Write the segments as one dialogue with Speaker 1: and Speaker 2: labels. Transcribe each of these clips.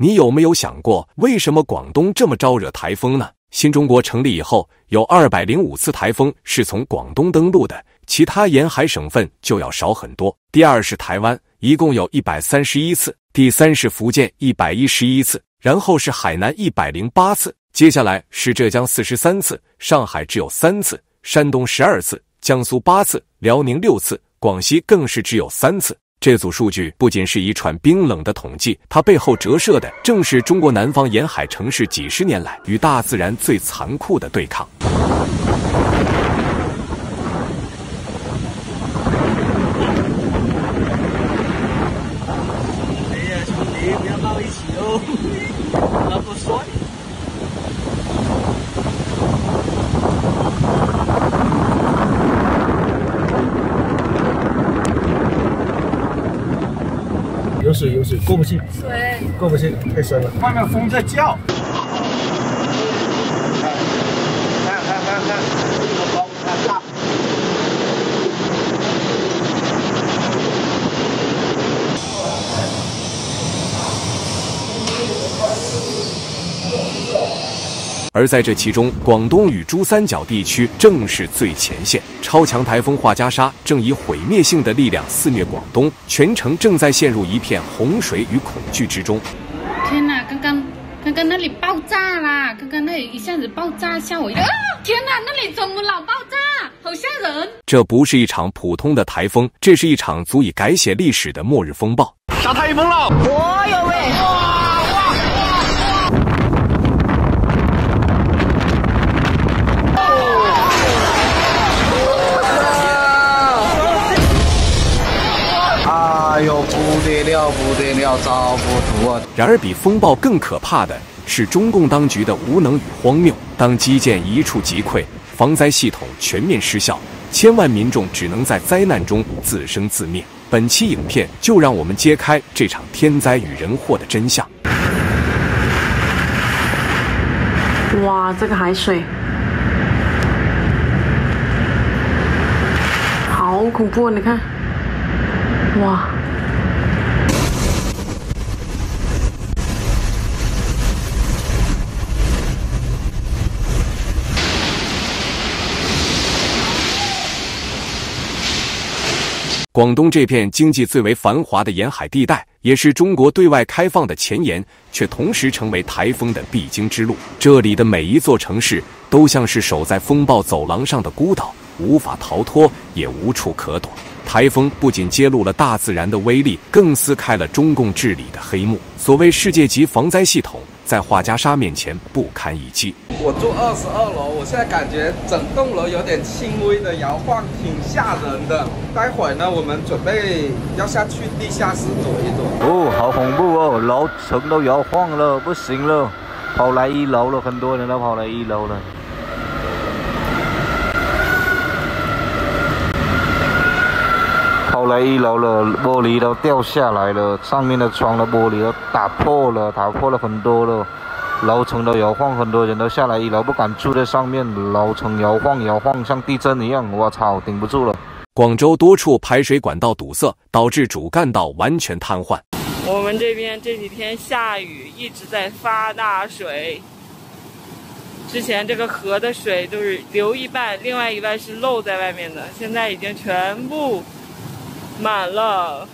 Speaker 1: 你有没有想过，为什么广东这么招惹台风呢？新中国成立以后，有205次台风是从广东登陆的，其他沿海省份就要少很多。第二是台湾，一共有131次；第三是福建111次，然后是海南108次，接下来是浙江43次，上海只有3次，山东12次，江苏8次，辽宁6次，广西更是只有3次。这组数据不仅是一串冰冷的统计，它背后折射的正是中国南方沿海城市几十年来与大自然最残酷的对抗。
Speaker 2: 哎呀，兄弟，不要抱一起哦，那不帅。有水，过不去。水过不去，太深了。外面风在叫。看，这个风太大。
Speaker 1: 而在这其中，广东与珠三角地区正是最前线。超强台风画家沙正以毁灭性的力量肆虐广东，全城正在陷入一片洪水与恐惧之中。
Speaker 3: 天哪，刚刚那里爆炸啦！刚刚那里一下子爆炸，吓我一跳！天哪，那里怎么老爆炸？好吓人！
Speaker 1: 这不是一场普通的台风，这是一场足以改写历史的末日风暴。
Speaker 2: 杀台风了！
Speaker 3: 我有喂！
Speaker 2: 哎呦，不得了，遭不住啊！
Speaker 1: 然而，比风暴更可怕的是中共当局的无能与荒谬。当基建一触即溃，防灾系统全面失效，千万民众只能在灾难中自生自灭。本期影片就让我们揭开这场天灾与人祸的真相。
Speaker 4: 哇，这个海水好恐怖，你看，哇！
Speaker 1: 广东这片经济最为繁华的沿海地带，也是中国对外开放的前沿，却同时成为台风的必经之路。这里的每一座城市都像是守在风暴走廊上的孤岛，无法逃脱，也无处可躲。台风不仅揭露了大自然的威力，更撕开了中共治理的黑幕。所谓世界级防灾系统，在画家沙面前不堪一击。
Speaker 5: 我住22楼，我现在感觉整栋楼有点轻微的摇晃，挺吓人的。待会儿呢，我们准备要下去地下室走一走。
Speaker 6: 哦，好恐怖哦，楼层都摇晃了，不行了，跑来1楼了，很多人都跑来1楼了。跑来1楼了，玻璃都掉下来了，上面的窗的玻璃都打破了很多了，楼层都摇晃，很多人都下来1楼，不敢住在上面，楼层摇晃，像地震一样，我操，顶不住了。
Speaker 1: 广州多处排水管道堵塞，导致主干道完全瘫痪。
Speaker 7: 我们这边这几天下雨，一直在发大水。之前这个河的水都是流一半，另外一半是漏在外面的，现在已经全部满了。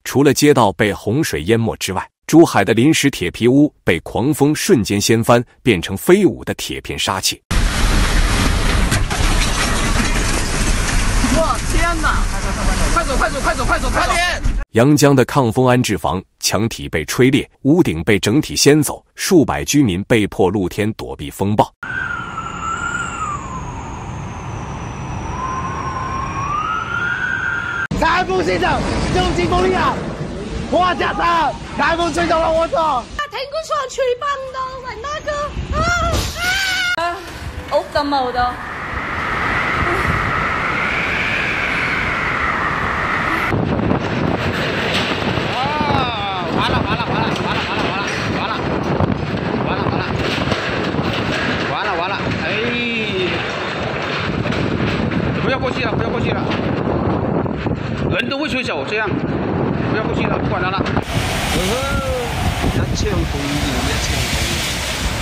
Speaker 1: 除了街道被洪水淹没之外，珠海的临时铁皮屋被狂风瞬间掀翻，变成飞舞的铁片杀气。
Speaker 2: 哇，天哪！快走，快点！
Speaker 1: 阳江的抗风安置房墙体被吹裂，屋顶被整体掀走，数百居民被迫露天躲避风暴。
Speaker 2: 台风现象，这种劲风力啊！哇家长，台风吹走了我走。
Speaker 3: 睇個床吹崩到，喂那個屋咁冇到。
Speaker 8: 完了！哎，不要过去了，不要过去了，人都会吹走，这样不要过去了，不管它了。
Speaker 5: 一槍碰完一槍碰，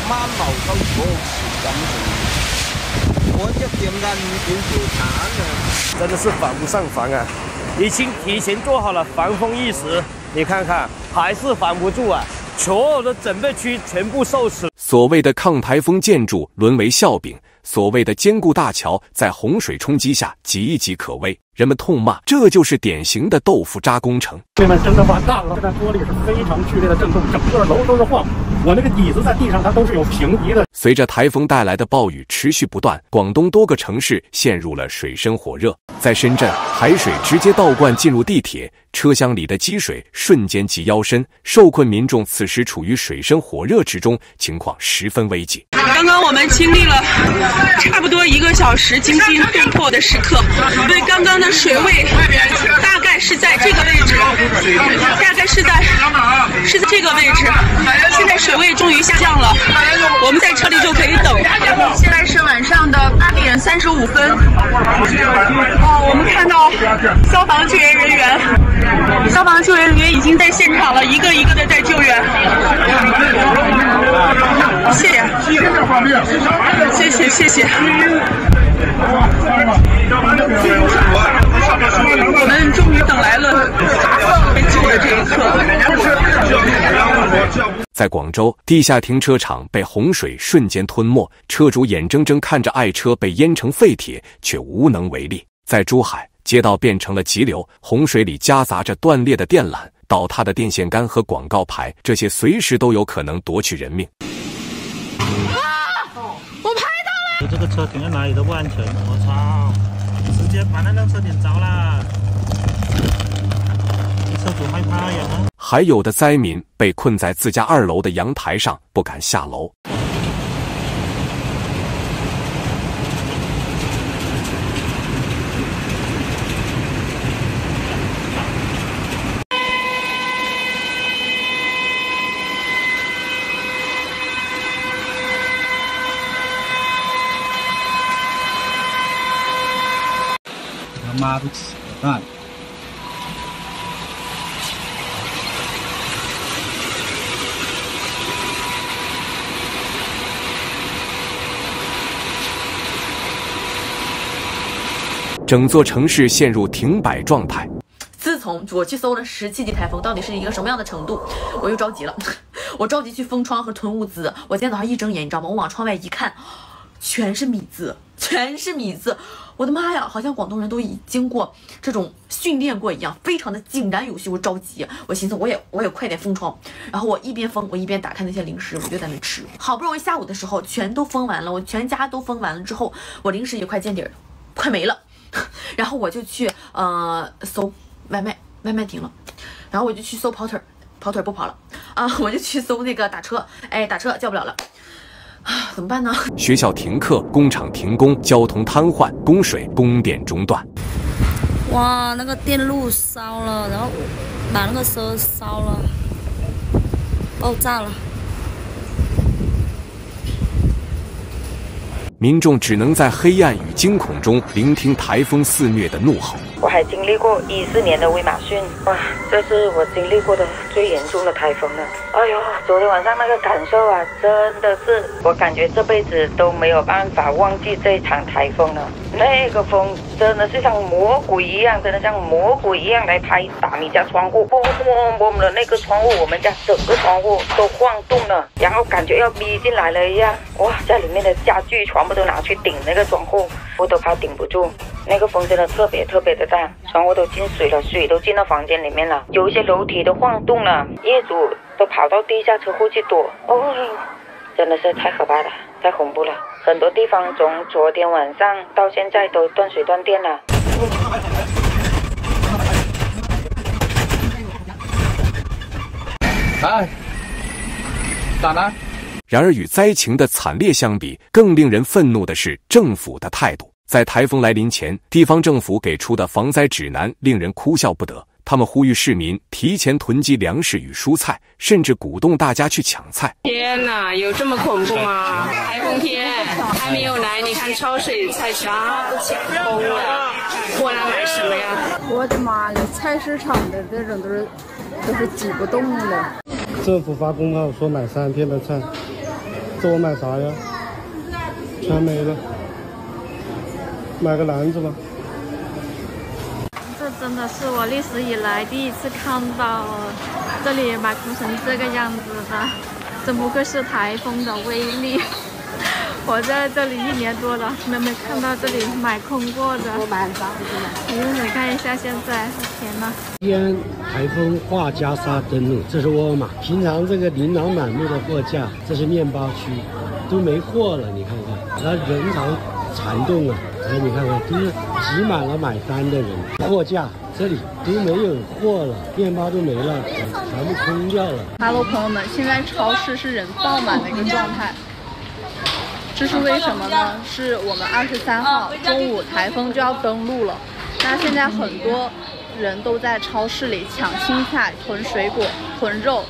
Speaker 5: 孖毛都嗰時感情，我1點間5點就慘了，
Speaker 2: 真的是防不勝防啊！已經提前做好了防風意識，你看看還是防不住啊！所有的準備區全部受蝕。
Speaker 1: 所謂的抗台風建築淪為笑柄，所謂的堅固大橋在洪水衝擊下岌岌可危，人們痛罵這就是典型的豆腐渣工程。
Speaker 2: 这们真的完蛋了！现在玻璃是非常剧烈的震动，整个楼都是晃。我那个椅子在地上，它都是有平移的。
Speaker 1: 随着台风带来的暴雨持续不断，广东多个城市陷入了水深火热。在深圳，海水直接倒灌进入地铁，车厢里的积水瞬间及腰深，受困民众此时处于水深火热之中，情况十分危急。
Speaker 9: 刚刚我们经历了差不多1个小时惊心动魄的时刻，对，刚刚的水位大概是在这个位置，大概是在这个位置，现在水位终于下降了，我们在车里就可以等。现在是晚上的8点35分。我们看到消防救援人员已经在现场了，一个一个的在救援。谢谢。我们终于等来了被救的这一刻。
Speaker 1: 在广州，地下停车场被洪水瞬间吞没，车主眼睁睁看着爱车被淹成废铁，却无能为力。在珠海，街道变成了急流，洪水里夹杂着断裂的电缆、倒塌的电线杆和广告牌，这些随时都有可能夺去人命。
Speaker 3: 我拍到了！
Speaker 2: 这个车停在哪里都不安全，我操！直接把那辆车点着了，车主害怕呀！
Speaker 1: 还有的灾民被困在自家2楼的阳台上，不敢下楼。
Speaker 2: 他妈的扯淡！
Speaker 1: 整座城市陷入停摆状态。
Speaker 4: 自从我去搜了17级台风到底是一个什么样的程度，我又着急了，我着急去封窗和囤物资。我今天早上一睁眼，你知道吗？我往窗外一看，全是米字，我的妈呀，好像广东人都已经过这种训练过一样，非常的井然有序。我着急，我寻思我也快点封窗，然后我一边封我一边打开那些零食，我就在那吃。好不容易下午的时候全都封完了，我全家都封完了之后，我零食也快见底了，快没了。然后我就去搜外卖停了，然后我就去搜跑腿不跑了啊，我就去搜那个打车，打车叫不了了。怎么办呢？
Speaker 1: 学校停课，工厂停工，交通瘫痪，供水、供电中断。
Speaker 10: 哇，那个电路烧了，然后把那个车烧了，爆炸了。
Speaker 1: 民众只能在黑暗与惊恐中聆听台风肆虐的怒吼。
Speaker 11: 我还经历过14年的威马逊，哇，这是我经历过的最严重的台风了。哎呦，昨天晚上那个感受啊，真的是我感觉这辈子都没有办法忘记这一场台风了。那个风真的是像魔鬼一样，真的像魔鬼一样来打你家窗户，嘣嘣嘣的那个窗户，我们家整个窗户都晃动了，然后感觉要逼进来了一样。哇，在里面的家具全部都拿去顶那个窗户，我都怕顶不住。那个风真的特别的大，窗户都进水了，水都进到房间里面了，有一些楼梯都晃动了，业主都跑到地下车库去躲。哦，真的是太可怕了，太恐怖了。很多地方从昨天晚上到现在都断水断电了。
Speaker 8: 哎，咋了？
Speaker 1: 然而与灾情的惨烈相比，更令人愤怒的是政府的态度。在台风来临前，地方政府给出的防灾指南令人哭笑不得。他们呼吁市民提前囤积粮食与蔬菜，甚至鼓动大家去抢菜。
Speaker 7: 天哪，有这么恐怖吗？台风天还没有来，你看超市里菜全都抢空了，货来买什么呀？
Speaker 12: 我的妈呀，菜市场的这种都是挤不动了。
Speaker 13: 政府发公告说买3天的菜，这我买啥呀？全没了，买个篮子吧。
Speaker 14: 这真的是我历史以来第一次看到这里买空成这个样子的，真不愧是台风的威力。我在这里1年多了，没看到这里买空过的。你看一下现在，天哪！
Speaker 13: 今天台风画加沙登陆，这是沃尔玛。平常这个琳琅满目的货架，这是面包区，都没货了，你看看，然后人潮攒动啊。你看看，都是挤满了买单的人，货架这里都没有货了，面包都没了，全部空掉了。
Speaker 12: Hello， 朋友们，现在超市是人爆满的一个状态，这是为什么呢？是我们23号中午台风就要登陆了，那现在很多人都在超市里抢青菜、囤水果、囤肉。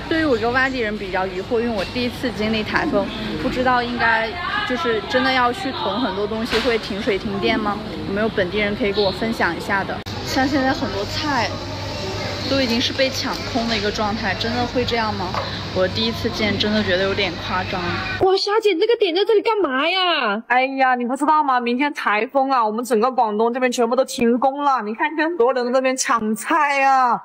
Speaker 12: 对于我一个外地人比较疑惑，因为我第一次经历台风，不知道应该就是真的要去囤很多东西会停水停电吗？有没有本地人可以给我分享一下的？像现在很多菜都已经是被抢空的一个状态，真的会这样吗？我第一次见，真的觉得有点夸张。
Speaker 15: 哇，霞姐，这个点在这里干嘛呀？哎呀，你不知道吗？明天台风啊，我们整个广东这边全部都停工了。你看，所有人都在那边抢菜啊！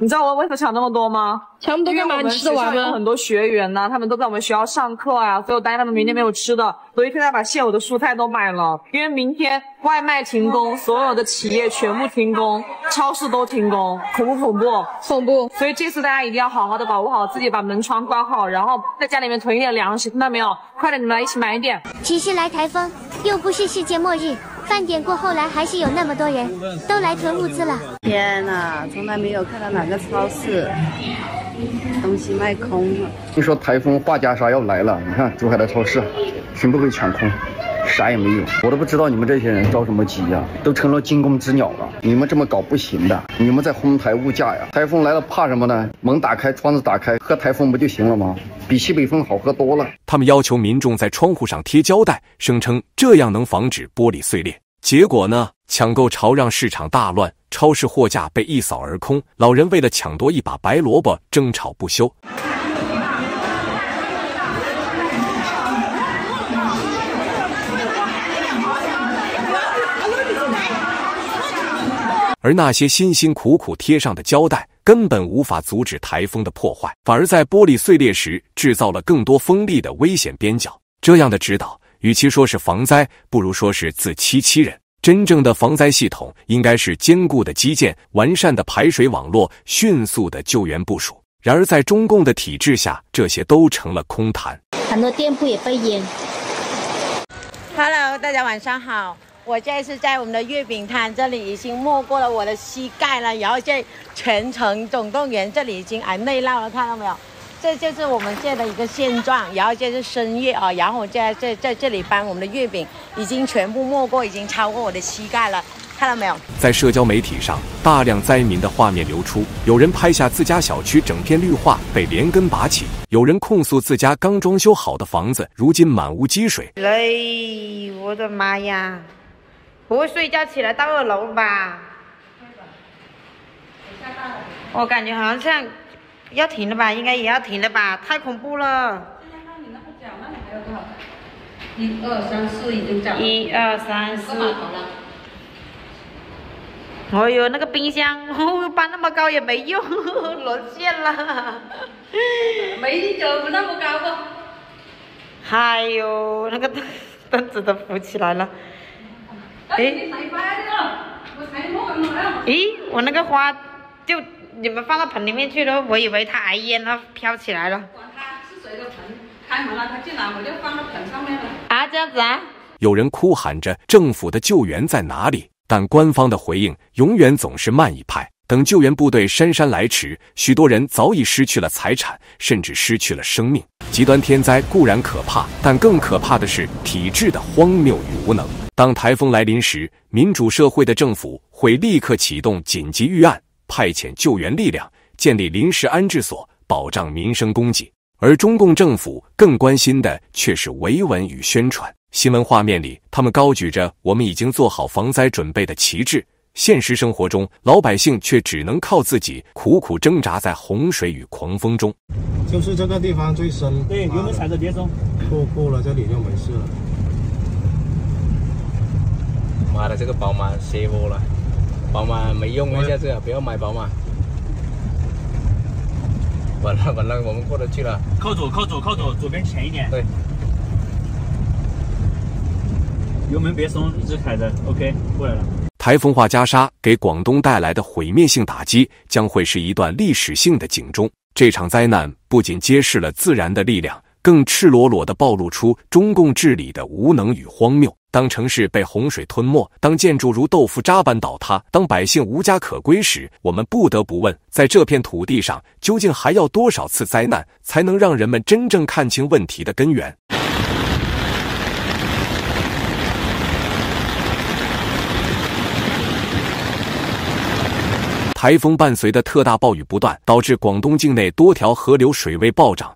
Speaker 15: 你知道我为什么抢那么多吗？抢那么多干嘛？你吃得完吗？有很多学员呢，他们都在我们学校上课啊，所以我担心他们明天没有吃的，所以现在把现有的蔬菜都买了。因为明天外卖停工，所有的企业全部停工，超市都停工，恐不恐怖？恐怖！所以这次大家一定要好好的保护好自己，把门窗关好，然后在家里面囤一点粮食，听到没有？快点，你们来一起买一点。
Speaker 16: 其实来台风又不是世界末日，饭点过后来还是有那么多人都来囤物资了。
Speaker 12: 天哪，从来没有看到哪个超市东西卖空了。
Speaker 17: 听说台风画加沙要来了，你看珠海的超市全部被抢空，啥也没有。我都不知道你们这些人着什么急呀，都成了惊弓之鸟了。你们这么搞不行的，你们在哄抬物价呀。台风来了怕什么呢？门打开，窗子打开，喝台风不就行了吗？比西北风好喝多了。
Speaker 1: 他们要求民众在窗户上贴胶带，声称这样能防止玻璃碎裂。结果呢，抢购潮让市场大乱，超市货架被一扫而空，老人为了抢夺一把白萝卜争吵不休。而那些辛辛苦苦贴上的胶带根本无法阻止台风的破坏，反而在玻璃碎裂时制造了更多锋利的危险边角。这样的指导，与其说是防灾，不如说是自欺欺人。真正的防灾系统应该是坚固的基建、完善的排水网络、迅速的救援部署。然而在中共的体制下，这些都成了空谈。
Speaker 16: 很多店铺也被淹。
Speaker 18: Hello， 大家晚上好。我这是在我们的月饼摊，这里已经没过了我的膝盖了，然后这全城总动员，这里已经内涝了，看到没有？这就是我们现在的一个现状，然后这是深夜啊，然后我在这里搬我们的月饼，已经全部没过，已经超过我的膝盖了，看到没有？
Speaker 1: 在社交媒体上，大量灾民的画面流出，有人拍下自家小区整片绿化被连根拔起，有人控诉自家刚装修好的房子如今满屋积水。
Speaker 18: 哎，我的妈呀！不会睡觉起来到2楼吧？我感觉好像要停了吧，应该也要停了吧，太恐怖了。你那个脚那里还有多少？1、2、3、4已经讲了。1、2、3、4。哎呦，那个冰箱搬那么高也没用，沦陷了。
Speaker 15: 没有那么高吧？
Speaker 18: 哎呦，那个凳子都浮起来了。咦，我那个花就你们放到盆里面去了，我以为它挨淹了，飘起来了。管它是谁的盆，开门了，它进来我就放到盆上面了。啊，这样子啊？
Speaker 1: 有人哭喊着政府的救援在哪里，但官方的回应永远总是慢一拍。等救援部队姗姗来迟，许多人早已失去了财产，甚至失去了生命。极端天灾固然可怕，但更可怕的是体制的荒谬与无能。当台风来临时，民主社会的政府会立刻启动紧急预案，派遣救援力量，建立临时安置所，保障民生供给。而中共政府更关心的却是维稳与宣传。新闻画面里，他们高举着我们已经做好防灾准备的旗帜，现实生活中，老百姓却只能靠自己苦苦挣扎在洪水与狂风中。
Speaker 19: 就是这个地方最深，对，油门踩着别松，过了这里就没事了。
Speaker 20: 妈的，这个宝马卸窝了，宝马没用一下子，不要买宝马。完了，我们过得去了。
Speaker 21: 靠左，左边前一点。对。油门别松，一直踩着 ，OK， 过来了。
Speaker 1: 台风化加沙给广东带来的毁灭性打击，将会是一段历史性的警钟。这场灾难不仅揭示了自然的力量，更赤裸裸地暴露出中共治理的无能与荒谬。当城市被洪水吞没，当建筑如豆腐渣般倒塌，当百姓无家可归时，我们不得不问，在这片土地上，究竟还要多少次灾难，才能让人们真正看清问题的根源？台风伴随的特大暴雨不断，导致广东境内多条河流水位暴涨。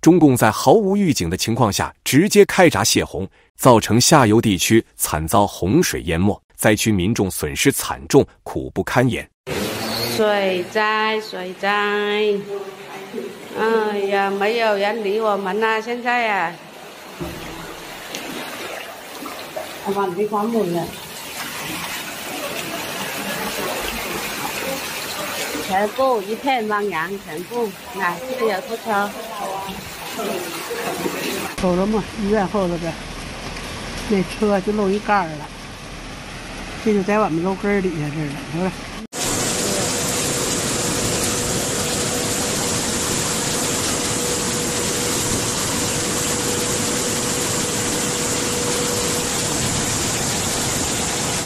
Speaker 1: 中共在毫无预警的情况下直接开闸泄洪，造成下游地区惨遭洪水淹没，灾区民众损失惨重，苦不堪言。
Speaker 22: 水灾，哎呀，没有人理我们啊！现在啊，我把你关门了，全部一片汪洋，全部来，这个有拖车。
Speaker 23: 走了嘛，医院后头边，那车就漏一盖了，这就在我们楼根底下这儿了，得了。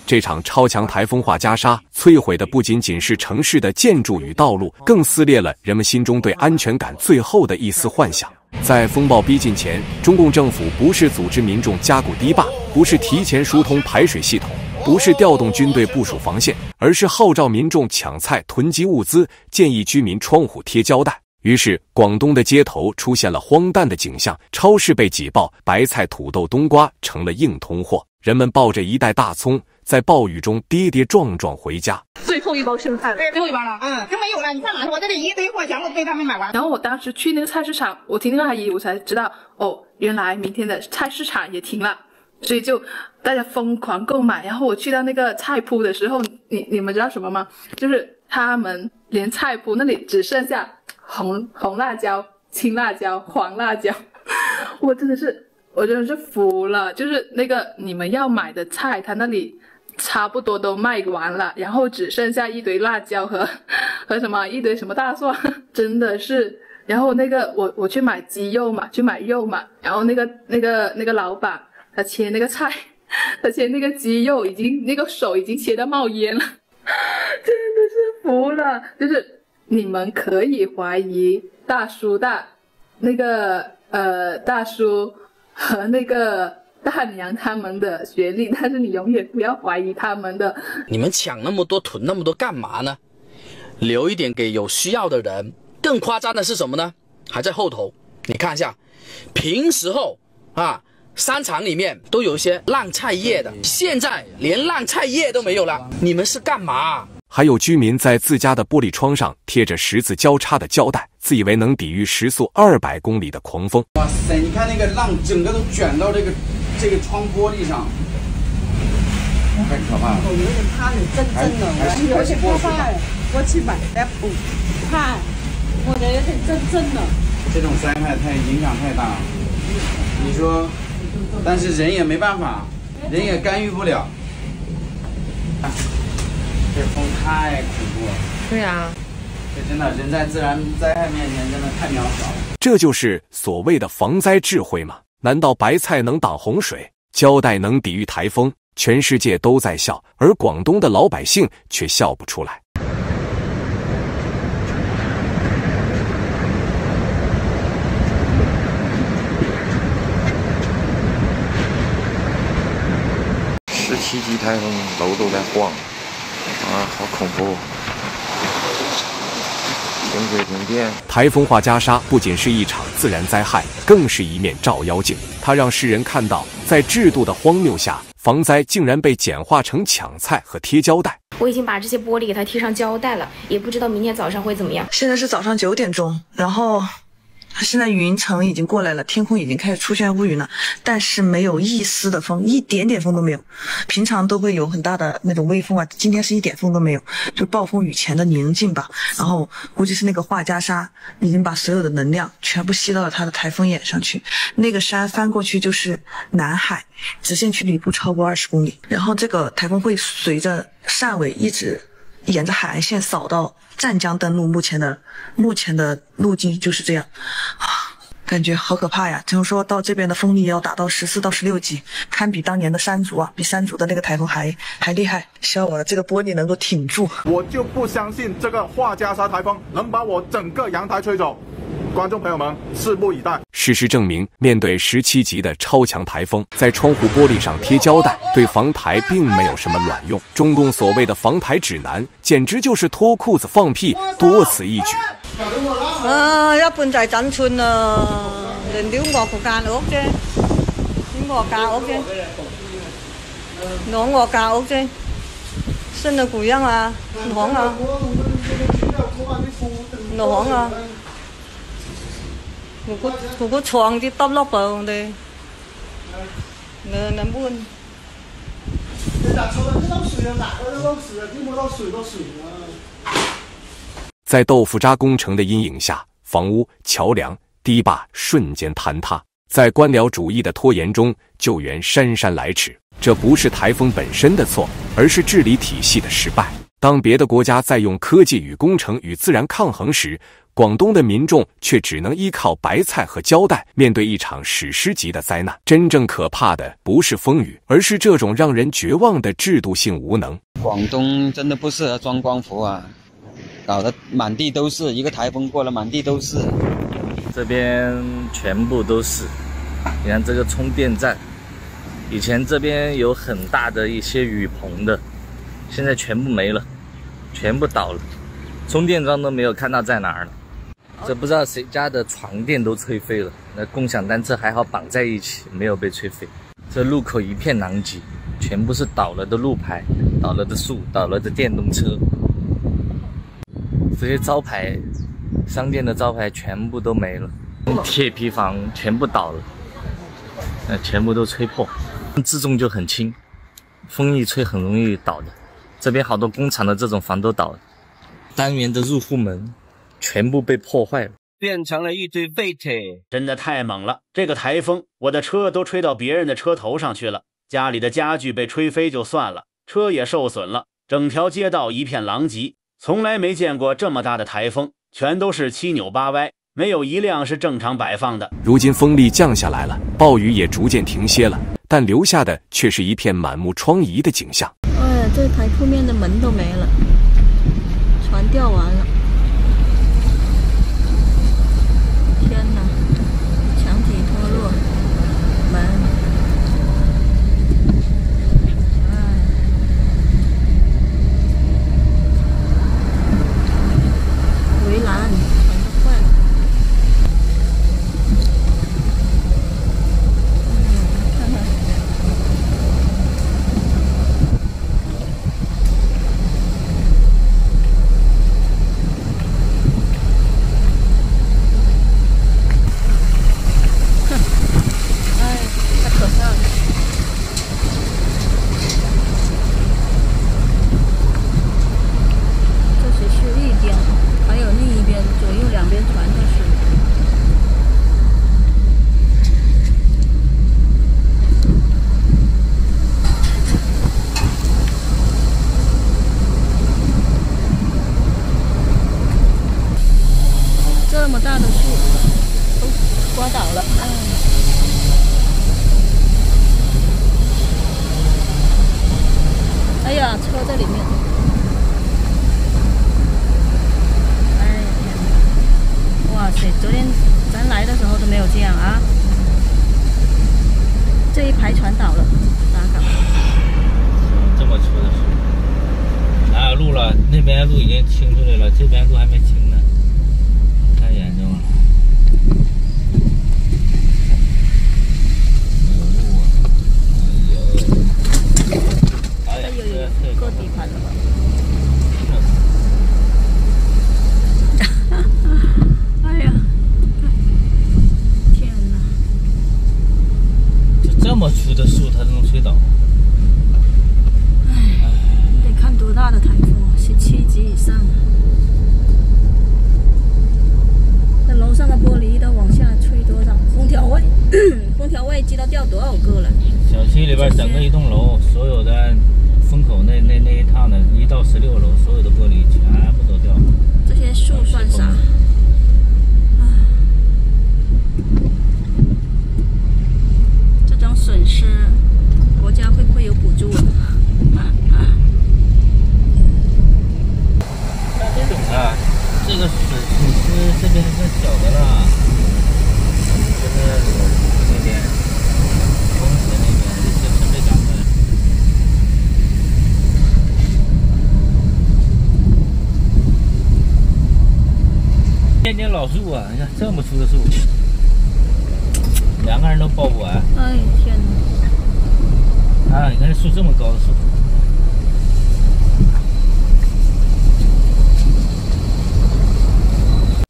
Speaker 1: 这场超强台风化加沙摧毁的不仅仅是城市的建筑与道路，更撕裂了人们心中对安全感最后的一丝幻想。在风暴逼近前，中共政府不是组织民众加固堤坝，不是提前疏通排水系统，不是调动军队部署防线，而是号召民众抢菜囤积物资，建议居民窗户贴胶带。于是广东的街头出现了荒诞的景象，超市被挤爆，白菜、土豆、冬瓜成了硬通货，人们抱着一袋大葱在暴雨中跌跌撞撞回家。
Speaker 24: 最后一包生菜，
Speaker 23: 最后一包了，就没有了。你看我这里一堆货全部被他们买完。
Speaker 24: 然后我当时去那个菜市场，我听那个阿姨，我才知道哦，原来明天的菜市场也停了，所以就大家疯狂购买。然后我去到那个菜铺的时候，你们知道什么吗？就是他们连菜铺那里只剩下红辣椒、青辣椒、黄辣椒，我真的是服了。就是那个你们要买的菜，他那里差不多都卖完了，然后只剩下一堆辣椒和什么一堆什么大蒜，真的是。然后那个我去买鸡肉嘛，去买肉嘛，然后那个老板他切那个菜，他切那个鸡肉那个手已经切到冒烟了，真的是服了。就是你们可以怀疑大叔和那个大娘他们的学历，但是你永远不要怀疑他们的。
Speaker 25: 你们抢那么多囤那么多干嘛呢？留一点给有需要的人。更夸张的是什么呢？还在后头，你看一下，平时候啊，商场里面都有一些烂菜叶的，现在连烂菜叶都没有了，你们是干嘛？
Speaker 1: 还有居民在自家的玻璃窗上贴着十字交叉的胶带，自以为能抵御时速200公里的狂风。
Speaker 5: 哇塞，你看那个浪整个都卷到这个窗玻璃上，太可怕了。我有点怕你真的，
Speaker 23: 有点害怕，我去买点补怕，我的有点真的。
Speaker 5: 这种灾害影响太大了，你说，但是人也没办法，人也干预不了。这风太恐怖了。
Speaker 23: 对啊，
Speaker 5: 这真的人在自然灾害面前真的太渺小了。
Speaker 1: 这就是所谓的防灾智慧吗？难道白菜能挡洪水，胶带能抵御台风？全世界都在笑，而广东的老百姓却笑不出来。
Speaker 2: 17级台风，楼都在晃，好恐怖！停水停电。
Speaker 1: 台风画加沙不仅是一场自然灾害，更是一面照妖镜。它让世人看到，在制度的荒谬下，防灾竟然被简化成抢菜和贴胶带。
Speaker 3: 我已经把这些玻璃给它贴上胶带了，也不知道明天早上会怎么样。
Speaker 4: 现在是早上9点钟，然后现在云层已经过来了，天空已经开始出现乌云了，但是没有一丝的风，一点点风都没有。平常都会有很大的那种微风啊，今天是一点风都没有，就暴风雨前的宁静吧。然后估计是那个画家沙已经把所有的能量全部吸到了它的台风眼上去，那个山翻过去就是南海，直线距离不超过20公里。然后这个台风会随着汕尾一直沿着海岸线扫到湛江登陆，目前的路径就是这样，感觉好可怕呀！听说到这边的风力要达到14到16级，堪比当年的山竹啊，比山竹的那个台风还厉害。希望我的这个玻璃能够挺住。
Speaker 6: 我就不相信这个画加沙台风能把我整个阳台吹走。观众朋友们，拭目以待。
Speaker 1: 事实证明，面对17级的超强台风，在窗户玻璃上贴胶带，对防台并没有什么卵用。中共所谓的防台指南，简直就是脱裤子放屁，多此一舉。
Speaker 4: 一半就係整寸啦，人哋我附間屋啫，點我間屋啫，攞我間屋啫，新嘅故鄉啊，行啊，攞行啊。嗰個床啲耷落噃，我哋能搬。
Speaker 1: 在豆腐渣工程的阴影下，房屋、桥梁、堤坝瞬间坍塌。在官僚主义的拖延中，救援姗姗来迟。这不是台风本身的错，而是治理体系的失败。当别的国家在用科技与工程与自然抗衡时，广东的民众却只能依靠白菜和胶带面对一场史诗级的灾难。真正可怕的不是风雨，而是这种让人绝望的制度性无能。
Speaker 9: 广东真的不适合装光伏啊，搞得满地都是，一个台风过了满地都是。
Speaker 26: 这边全部都是，你看这个充电站，以前这边有很大的一些雨棚的，现在全部没了，全部倒了，充电桩都没有看到在哪儿了。这不知道谁家的床垫都吹飞了，那共享单车还好绑在一起，没有被吹飞。这路口一片狼藉，全部是倒了的路牌、倒了的树、倒了的电动车。这些招牌，商店的招牌全部都没了，铁皮房全部倒了，全部都吹破。自重就很轻，风一吹很容易倒的。这边好多工厂的这种房都倒了，单元的入户门全部被破坏了，
Speaker 5: 变成了一堆废铁。
Speaker 27: 真的太猛了！这个台风，我的车都吹到别人的车头上去了，家里的家具被吹飞就算了，车也受损了，整条街道一片狼藉。从来没见过这么大的台风，全都是七扭八歪，没有一辆是正常摆放的。
Speaker 1: 如今风力降下来了，暴雨也逐渐停歇了，但留下的却是一片满目疮痍的景象。
Speaker 10: 这台铺面的门都没了，船掉完了。天哪，墙体脱落，门，围栏全都坏了。看看。里面。哎天，哇塞！昨天咱来的时候都没有这样啊。这一排船倒了，咋搞？
Speaker 26: 这么粗的树，哪有路了？那边路已经清出来了，这边路还没清呢，太严重了。
Speaker 10: 哎呦，过底盘了吧？哎呀，天哪！
Speaker 26: 这么粗的树，它都能吹倒。
Speaker 10: 哎，得看多大的台风啊，17级以上。那楼上的玻璃都往下吹多少？空调位，空调位机都掉多少个了？
Speaker 26: 小区里边整个一栋楼，所有的风口那一趟的1到16楼，所有的玻璃全部都掉了。
Speaker 10: 这些树算啥？这种损失，国家会不会有补助啊？
Speaker 26: 像这种啊，这个损失这边是小的了，就是那边风险那边这些是被赶的。天老树啊，你看这么粗的树，2个人都抱不完。
Speaker 10: 哎天哪！
Speaker 26: 啊，你看这树这么高的树。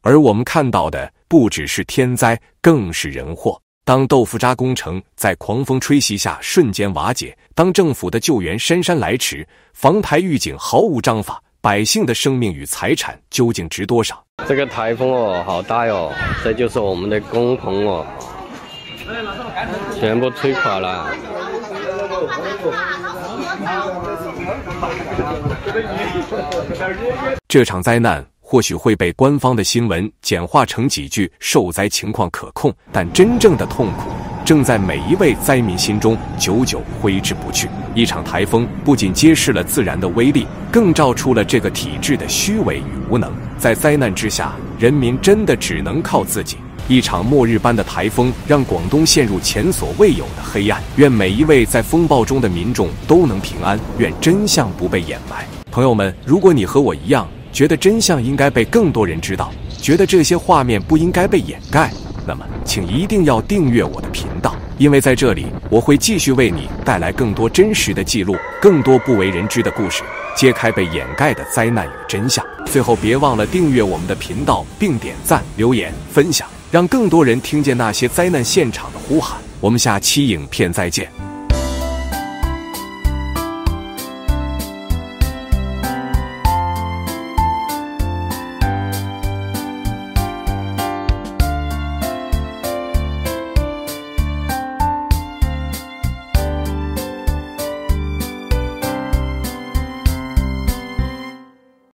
Speaker 1: 而我们看到的不只是天灾，更是人祸。当豆腐渣工程在狂风吹袭下瞬间瓦解，当政府的救援姗姗来迟，防台预警毫无章法，百姓的生命与财产究竟值多少？
Speaker 7: 这个台风哦，好大哟！这就是我们的工棚哦，全部吹垮了。
Speaker 1: 这场灾难或许会被官方的新闻简化成几句受灾情况可控，但真正的痛苦正在每一位灾民心中久久挥之不去。一场台风不仅揭示了自然的威力，更照出了这个体制的虚伪与无能。在灾难之下，人民真的只能靠自己。一场末日般的台风让广东陷入前所未有的黑暗。愿每一位在风暴中的民众都能平安，愿真相不被掩埋。朋友们，如果你和我一样，觉得真相应该被更多人知道，觉得这些画面不应该被掩盖，那么请一定要订阅我的频道，因为在这里我会继续为你带来更多真实的记录，更多不为人知的故事，揭开被掩盖的灾难与真相。最后别忘了订阅我们的频道，并点赞、留言、分享，让更多人听见那些灾难现场的呼喊。我们下期影片再见。